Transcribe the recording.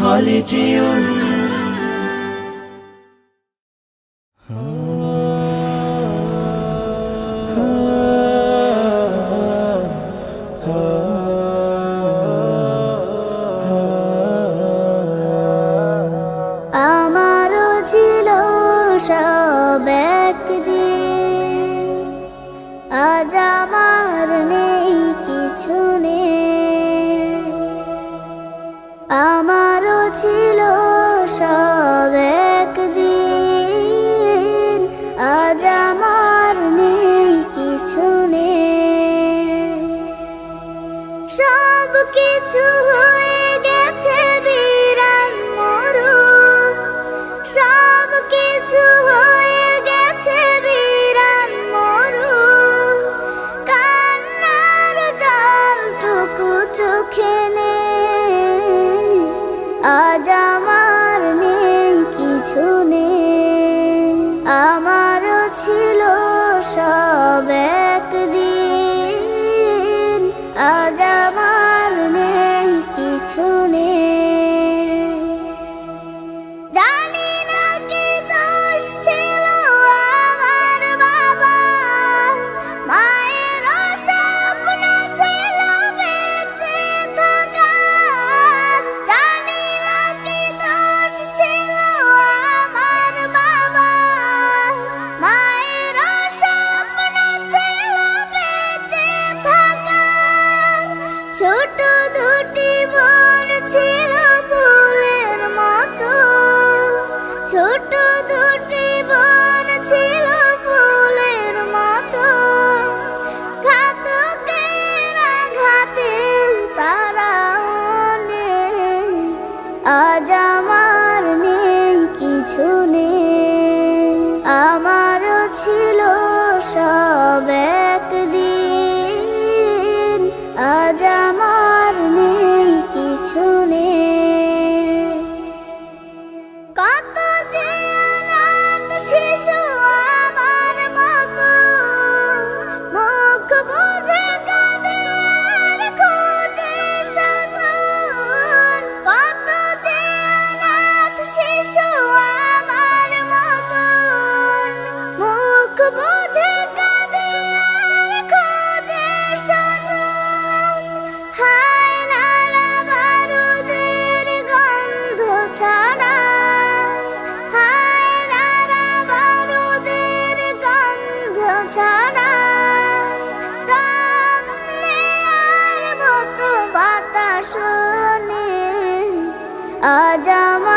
হলে যেও আমারও ছিল সব একদিন, আজ আমার নেই কিছু নেই। আমারও ছিল সব একদিন, আজ আমার নেই কিছু নেই। সব কিছু হয়ে গেছে বিরান মরুর, সব কিছু হয়ে গেছে বিরান মরুর। কান্নার জলটুকু চোখে নেই, আজ আমার নেই কিছু নেই। আমারও ছিল সব একদিন, আজ আমার নেই কিছু নেই। জানি না কি দোষ ছিল আমার বাবা, মায়ের স্বপ্ন ছিল বেঁচে থাকার। জানি না কি দোষ ছিল আমার বাবা, মায়ের স্বপ্ন ছিল বেঁচে থাকার। ছোট দুটি বোন ছিল ফুলের মতো, ছোট দুটি বোন ছিল ফুলের মতো। ঘাতকের আঘাতে তারা নেই, আজ আমার নেই কিছু নেই। আমারও ছিল সব একদিন, আজ আমার নেই কিছু নেই। কত যে অনাথ শিশু আমার মতো, মুখ বুজে কাঁদে আর খোঁজে স্বজন। কত যে অনাথ শিশু আমার মতো, মুখ বুজে কাঁদে আর খোঁজে স্বজন। হায় নালা বারুদের গন্ধ ছাড়া, হায় নালা বারুদের গন্ধ ছাড়া। দম নেয়ার মতো বাতাস নেই, আজ আমার